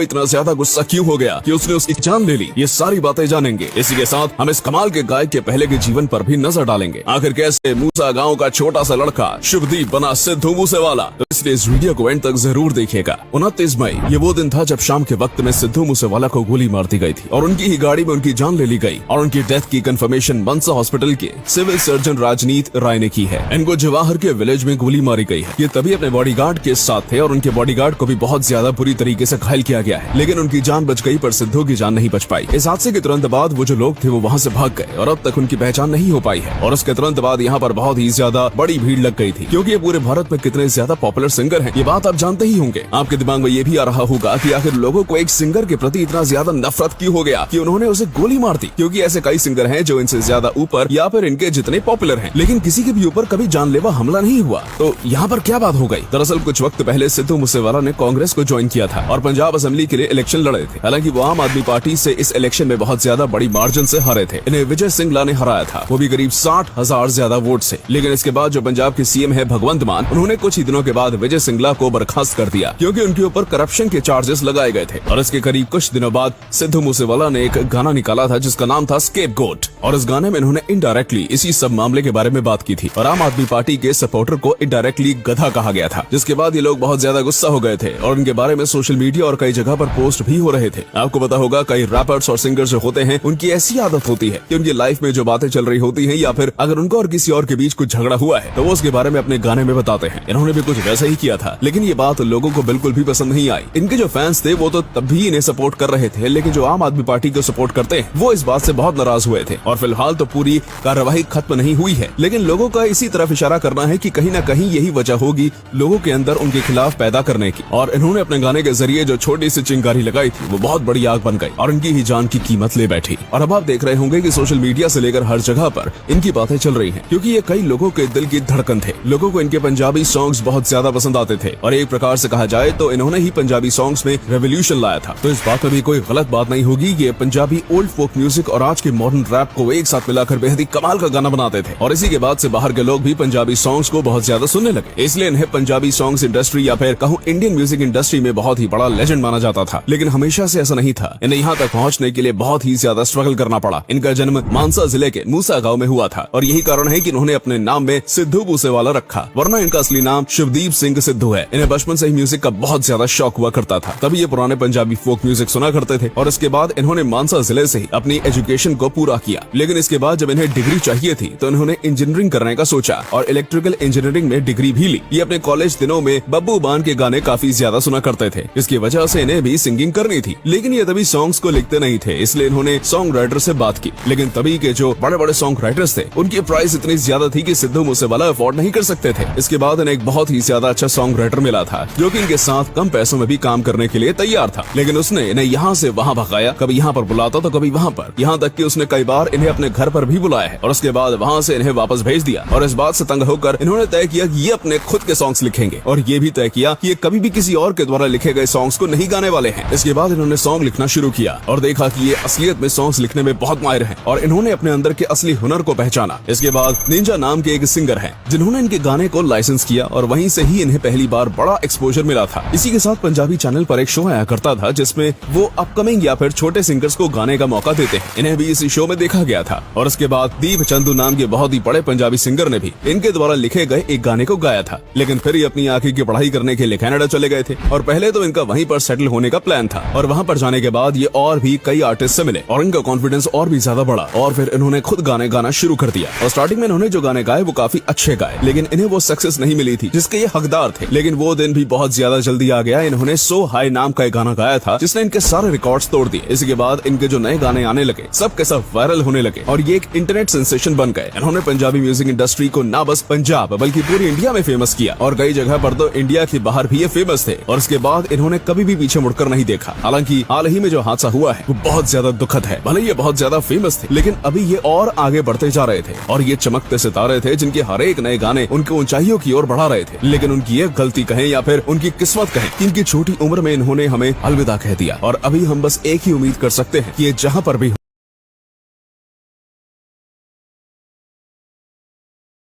इतना ज्यादा गुस्सा क्यों हो गया कि उसने उसकी जान ले ली, ये सारी बातें जानेंगे। इसी के साथ हम इस कमाल के गायक के पहले के जीवन पर भी नजर डालेंगे। आखिर कैसे मूसा गांव का छोटा सा लड़का शुभदीप बना सिद्धू मूसेवाला, तो इसलिए इस वीडियो को एंड तक जरूर देखिएगा। 29 मई ये वो दिन था जब शाम के वक्त में सिद्धू मूसेवाला को गोली मार दी गई थी और उनकी ही गाड़ी में उनकी जान ले ली गई। और उनकी डेथ की कंफर्मेशन मनसा हॉस्पिटल के सिविल सर्जन राजनीत राय ने की है। इनको जवाहर के विलेज में गोली मारी गई है। ये तभी अपने बॉडीगार्ड के साथ थे और उनके बॉडीगार्ड को भी बहुत ज्यादा बुरी तरीके से घायल किया गया है, लेकिन उनकी जान बच गई पर सिद्धू की जान नहीं बच पाई। इस हादसे के तुरंत बाद वो जो लोग थे वो वहाँ से भाग गए और अब तक उनकी पहचान नहीं हो पाई है। और उसके तुरंत बाद यहाँ पर बहुत ही ज्यादा बड़ी भीड़ लग गई थी, क्योंकि ये पूरे भारत में कितने ज्यादा पॉपुलर सिंगर हैं ये बात आप जानते ही होंगे। आपके दिमाग में ये भी आ रहा होगा कि आखिर लोगों को एक सिंगर के प्रति इतना ज्यादा नफरत क्यों हो गया कि उन्होंने उसे गोली मार दी, क्योंकि ऐसे कई सिंगर हैं जो इनसे ज्यादा ऊपर या फिर इनके जितने पॉपुलर हैं, लेकिन किसी के भी ऊपर कभी जानलेवा हमला नहीं हुआ। तो यहाँ पर क्या बात हो गई? दरअसल कुछ वक्त पहले सिद्धू मूसेवाला ने कांग्रेस को ज्वाइन किया था और पंजाब असेंबली के लिए इलेक्शन लड़े थे। हालांकि वो आम आदमी पार्टी से इस इलेक्शन में बहुत ज्यादा बड़ी मार्जिन से हारे थे। इन्हें विजय सिंगला ने हराया था, वो भी करीब 60,000 ज्यादा वोट से। लेकिन इसके बाद जो पंजाब के सीएम है भगवंत मान, उन्होंने कुछ ही दिनों के बाद विजय सिंगला को बर्खास्त कर दिया, क्योंकि उनके ऊपर करप्शन के चार्जेस लगाए गए थे। और इसके करीब कुछ दिनों बाद सिद्धू मूसेवाला ने एक गाना निकाला था जिसका नाम था स्केपगोट, और इस गाने में इन्होंने इनडायरेक्टली इसी सब मामले के बारे में बात की थी। और आम आदमी पार्टी के सपोर्टर को इनडायरेक्टली गधा कहा गया था, जिसके बाद ये लोग बहुत ज्यादा गुस्सा हो गए थे और उनके बारे में सोशल मीडिया और कई जगह पर पोस्ट भी हो रहे थे। आपको पता होगा कई रैपर्स और सिंगर्स जो होते हैं उनकी ऐसी आदत होती है कि उनकी लाइफ में जो बातें चल रही होती हैं या फिर अगर उनको और किसी और के बीच कुछ झगड़ा हुआ है तो वो उसके बारे में अपने गाने में बताते हैं। इन्होंने भी कुछ वैसा ही किया था, लेकिन ये बात लोगों को बिल्कुल भी पसंद नहीं आई। इनके जो फैंस थे वो तो तब भी इन्हें सपोर्ट कर रहे थे, लेकिन जो आम आदमी पार्टी को सपोर्ट करते हैं वो इस बात से बहुत नाराज हुए थे। और फिलहाल तो पूरी कार्यवाही खत्म नहीं हुई है, लेकिन लोगों का इसी तरफ इशारा करना है कि कहीं न कहीं यही वजह होगी लोगों के अंदर उनके खिलाफ पैदा करने की। और इन्होंने अपने गाने के जरिए जो छोटी सी चिंगारी लगाई थी वो बहुत बड़ी आग बन गई और इनकी ही जान की कीमत ले बैठी। और अब आप देख रहे होंगे कि सोशल मीडिया से लेकर हर जगह पर इनकी बातें चल रही हैं, क्योंकि ये कई लोगों के दिल की धड़कन थे। लोगों को इनके पंजाबी सॉन्ग्स बहुत ज्यादा पसंद आते थे और एक प्रकार से कहा जाए तो इन्होंने ही पंजाबी सॉन्ग्स में रेवोल्यूशन लाया था। तो इस बात में भी कोई गलत बात नहीं होगी। ये पंजाबी ओल्ड फोक म्यूजिक और आज के मॉडर्न रैप को एक साथ मिलाकर बेहद ही कमाल का गाना बनाते थे। और इसी के बाद से बाहर के लोग भी पंजाबी सॉन्ग्स को बहुत ज्यादा सुनने लगे, इसलिए इन्हें पंजाबी सॉन्ग्स इंडस्ट्री या फिर कहूँ इंडियन म्यूजिक इंडस्ट्री में बहुत ही बड़ा लेजेंड माना जाता था। लेकिन हमेशा से ऐसा नहीं था। इन्हें यहाँ तक पहुँचने के लिए बहुत ही ज्यादा स्ट्रगल करना पड़ा। इनका जन्म मानसा जिले के मूसा गांव में हुआ था और यही कारण है कि इन्होंने अपने नाम में सिद्धू मूसेवाला रखा, वरना इनका असली नाम शुभदीप सिंह सिद्धू है। इन्हें बचपन से ही म्यूजिक का बहुत ज्यादा शौक हुआ करता था, तभी ये पुराने पंजाबी फोक म्यूजिक सुना करते थे। और इसके बाद इन्होंने मानसा जिले से ही अपनी एजुकेशन को पूरा किया। लेकिन इसके बाद जब इन्हें डिग्री चाहिए थी तो इन्होंने इंजीनियरिंग करने का सोचा और इलेक्ट्रिकल इंजीनियरिंग में डिग्री भी ली। ये अपने कॉलेज दिनों में बब्बू मान के गाने काफी ज्यादा सुना करते थे, इसकी वजह से इन्हें भी सिंगिंग करनी थी। लेकिन ये तभी सॉन्ग्स को लिखते नहीं थे, इसलिए इन्होंने सॉन्ग राइटर से बात की। लेकिन तभी के जो बड़े बड़े सॉन्ग राइटर्स थे उनकी प्राइस इतनी ज्यादा थी कि सिद्धू मूसेवाला अफोर्ड नहीं कर सकते थे। इसके बाद इन्हें एक बहुत ही ज्यादा अच्छा सॉन्ग राइटर मिला था जो कि इनके साथ कम पैसों में भी काम करने के लिए तैयार था। लेकिन उसने इन्हें यहाँ से वहाँ भगाया, कभी यहाँ पर बुलाता तो कभी वहाँ पर, यहाँ तक कि उसने कई बार इन्हें अपने घर पर भी बुलाया है और उसके बाद वहाँ से इन्हें वापस भेज दिया। और इस बात से तंग होकर इन्होंने तय किया कि ये अपने खुद के सॉन्ग्स लिखेंगे और ये भी तय किया कि ये कभी भी किसी और के द्वारा लिखे गए सॉन्ग्स को नहीं गाने वाले हैं। इसके बाद इन्होंने सॉन्ग लिखना शुरू किया और देखा कि ये असलियत में सॉन्ग्स लिखने में बहुत माहिर हैं और इन्होंने अपने अंदर के असली हुनर को पहचाना। इसके बाद निंजा नाम के एक सिंगर हैं जिन्होंने इनके गाने को लाइसेंस किया और वहीं से ही इन्हें पहली बार बड़ा एक्सपोजर मिला था। इसी के साथ पंजाबी चैनल पर एक शो आया करता था जिसमें वो अपकमिंग या फिर छोटे सिंगर्स को गाने का मौका देते हैं। इन्हें भी इसी शो में देखा गया था और उसके बाद दीप चंदू नाम के बहुत ही बड़े पंजाबी सिंगर ने भी इनके द्वारा लिखे गए एक गाने को गाया था। लेकिन फिर ये अपनी आगे की पढ़ाई करने के लिए कनाडा चले गए थे और पहले तो इनका वहीं पर सेटल होने का प्लान था और वहाँ पर जाने के बाद ये और भी कई आर्टिस्ट से मिले और इनका कॉन्फिडेंस और भी ज्यादा बढ़ा और फिर इन्होंने खुद गाने गाना शुरू कर दिया। और स्टार्टिंग में इन्होंने जो गाने गाए वो काफी अच्छे गाए, लेकिन इन्हें वो सक्सेस नहीं मिली थी जिसके ये हकदार थे। लेकिन वो दिन भी बहुत ज्यादा जल्दी आ गया। इन्होंने सो हाई नाम का एक गाना गाया था जिसने इनके सारे रिकॉर्ड्स तोड़ दिए। इसके बाद इनके जो नए गाने आने लगे सब के सब वायरल होने लगे और ये एक इंटरनेट सेंसेशन बन गए। इन्होंने पंजाबी म्यूजिक इंडस्ट्री को ना बस पंजाब बल्कि पूरी इंडिया में फेमस किया और कई जगह पर तो इंडिया के बाहर भी ये फेमस थे। और इसके बाद इन्होंने कभी भी पीछे मुड़कर नहीं देखा। हालांकि हाल ही में जो हादसा हुआ है वो बहुत ज्यादा दुखद है। भले ये बहुत ज्यादा फेमस थे लेकिन अभी ये और आगे बढ़ते जा रहे थे और ये चमकते सितारे थे जिनके हर एक नए गाने उनकी ऊंचाइयों की ओर बढ़ा रहे थे। लेकिन उनकी ये गलती कहें या फिर उनकी किस्मत कहें कि इनकी छोटी उम्र में इन्होंने हमें अलविदा कह दिया और अभी हम बस एक ही उम्मीद कर सकते हैं कि ये जहाँ पर भी